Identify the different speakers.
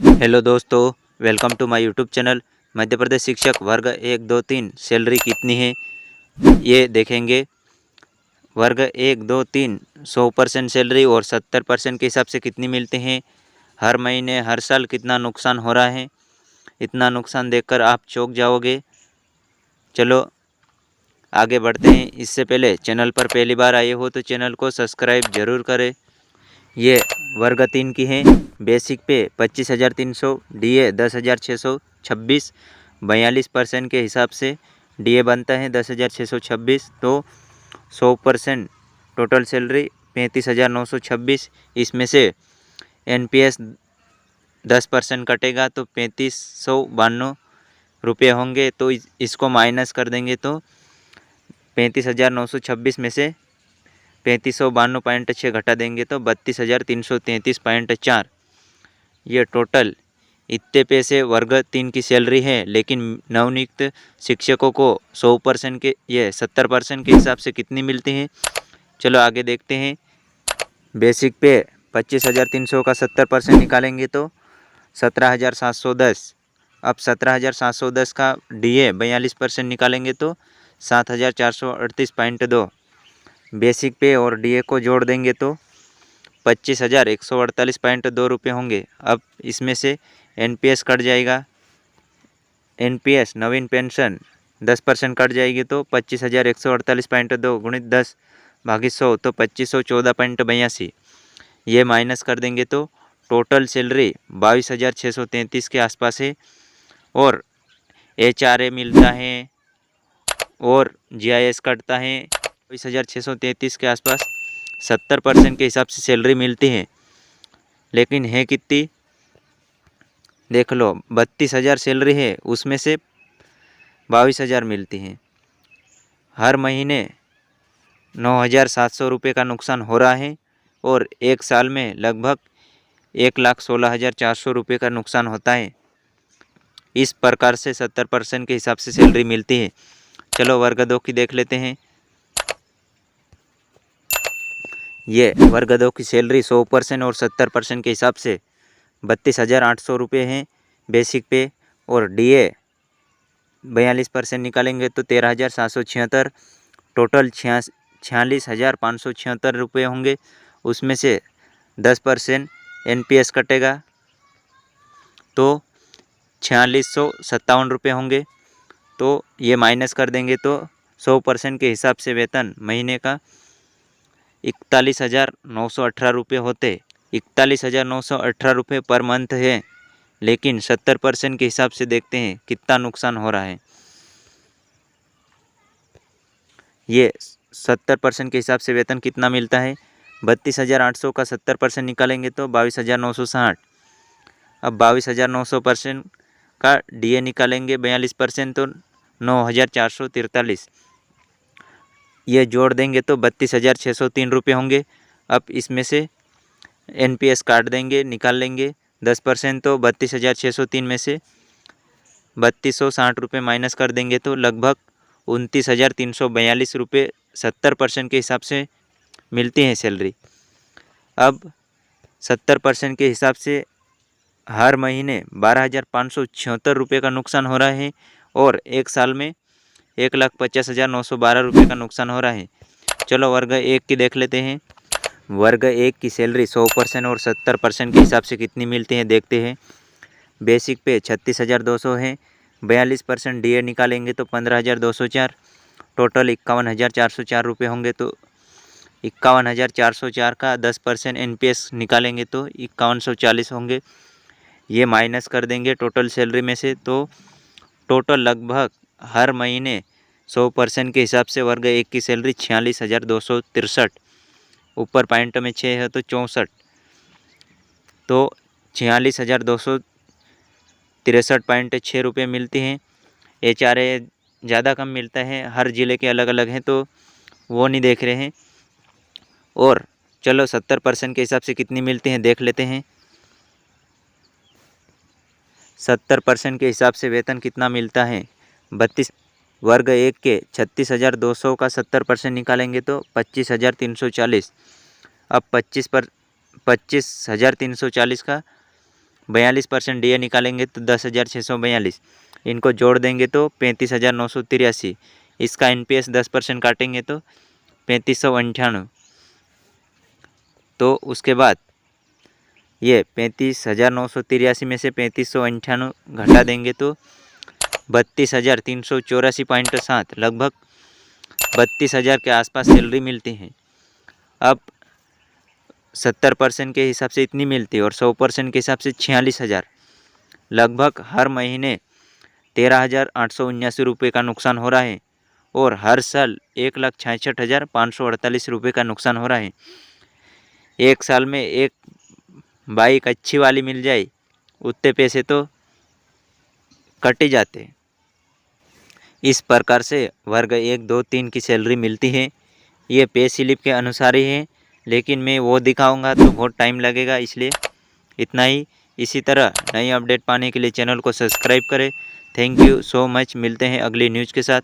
Speaker 1: Hello दोस्तों, welcome to my YouTube channel. Madhya Pradesh शिक्षक वर्ग 1, 2, 3 सैलरी कितनी है ये देखेंगे। वर्ग 1, 2, 3 100% सैलरी और 70% के हिसाब से कितनी मिलते हैं, हर महीने हर साल कितना नुकसान हो रहा है। इतना नुकसान देखकर आप चौंक जाओगे। चलो आगे बढ़ते हैं। इससे पहले चैनल पर पहली बार आए हो तो चैनल को सब्सक्राइब ज़रूर करें। ये वर्ग 3 की है। बेसिक पे 25,300, डीए 10,626, 42% के हिसाब से डीए बनता है 10,626। तो 100% टोटल सैलरी 35,926। इसमें से एनपीएस 10% कटेगा तो 3,592 रुपये होंगे। तो इसको माइनस कर देंगे तो 35,926 में से 3592.6 घटा देंगे तो 32,333.4। ये टोटल इतने पैसे वर्ग 3 की सैलरी है। लेकिन नवनियुक्त शिक्षकों को 100% के 70% के हिसाब से कितनी मिलती है, चलो आगे देखते हैं। बेसिक पे 25,300 का 70% निकालेंगे तो 17,710। अब 17,710 का डीए 42% निकालेंगे तो 7,438.2। बेसिक पे और डीए को जोड़ देंगे तो 25,148.2 रुपये होंगे। अब इसमें से एनपीएस कट जाएगा। एनपीएस नवीन पेंशन 10% कट जाएगी तो 25,148.2 गुणित 10/100 तो 2,514.82। ये माइनस कर देंगे तो टोटल सैलरी 22,633 के आसपास है। और एचआरए मिलता है और जीआईएस कटता है 22,633 के आसपास। 70% के हिसाब से सैलरी मिलती है। लेकिन है कितनी देख लो, 32,000 सैलरी है, उसमें से 22,000 मिलती है। हर महीने 9,700 रुपये का नुकसान हो रहा है और एक साल में लगभग 1,16,400 रुपये का नुकसान होता है। इस प्रकार से 70% के हिसाब से सैलरी मिलती है। चलो वर्ग 2 की देख लेते हैं। ये वर्ग 2 की सैलरी 100% और 70% के हिसाब से 32,800 रुपये हैं बेसिक पे। और डीए 42% निकालेंगे तो 13,776। टोटल 46,576 रुपये होंगे। उसमें से 10% एनपीएस कटेगा तो 4,657 रुपये होंगे। तो ये माइनस कर देंगे तो 100% के हिसाब से वेतन महीने का 41,918 रुपये होते। 41,918 रुपये पर मंथ है। लेकिन 70% के हिसाब से देखते हैं कितना नुकसान हो रहा है। ये 70% के हिसाब से वेतन कितना मिलता है, 32,800 का 70% निकालेंगे तो 22,960। अब 22,900% का डीए निकालेंगे 42% तो 9,443। ये जोड़ देंगे तो 32,603 रुपये होंगे। अब इसमें से एनपीएस काट देंगे, निकाल लेंगे 10% तो 32,603 में से 3,260 रुपये माइनस कर देंगे तो लगभग 29,342 रुपये 70% के हिसाब से मिलती है सैलरी। अब 70% के हिसाब से हर महीने 12,576 रुपये का नुकसान हो रहा है और एक साल में 1,50,912 रुपये का नुकसान हो रहा है। चलो वर्ग 1 की देख लेते हैं। वर्ग 1 की सैलरी 100% और 70% के हिसाब से कितनी मिलती है देखते हैं। बेसिक पे 36,200 है, 42% डीए निकालेंगे तो 15,204। टोटल 51,404 रुपये होंगे। तो 51,404 का 10% एनपीएस निकालेंगे तो 5,140 होंगे। ये माइनस कर देंगे टोटल सैलरी में से तो टोटल लगभग हर महीने 100% के हिसाब से वर्ग 1 की सैलरी 46,263। ऊपर पॉइंट में 6 है तो 64। तो 46,263.6 रुपये मिलती हैं। एचआरए ज़्यादा कम मिलता है, हर ज़िले के अलग अलग हैं तो वो नहीं देख रहे हैं। और चलो 70% के हिसाब से कितनी मिलती हैं देख लेते हैं। 70% के हिसाब से वेतन कितना मिलता है, 32 वर्ग 1 के 36,200 का 70% निकालेंगे तो 25,340। अब 25,340 का 42% DA निकालेंगे तो 10,642, इनको जोड़ देंगे तो 35,983। इसका NPS 10% काटेंगे तो 3598। तो उसके बाद ये 35,983 में से 3598 घटा देंगे तो 32,384.7, लगभग 32,000 के आसपास सैलरी मिलती है। अब 70% के हिसाब से इतनी मिलती है और 100% के हिसाब से 46,000, लगभग हर महीने 13,879 रुपये का नुकसान हो रहा है और हर साल 1,66,548 रुपये का नुकसान हो रहा है। एक साल में एक बाइक अच्छी वाली मिल जाए उतने पैसे तो कट ही जाते हैं। इस प्रकार से वर्ग 1, 2, 3 की सैलरी मिलती है। ये पे स्लिप के अनुसार ही है, लेकिन मैं वो दिखाऊंगा तो बहुत टाइम लगेगा, इसलिए इतना ही। इसी तरह नई अपडेट पाने के लिए चैनल को सब्सक्राइब करें। Thank you so much. मिलते हैं अगली न्यूज़ के साथ।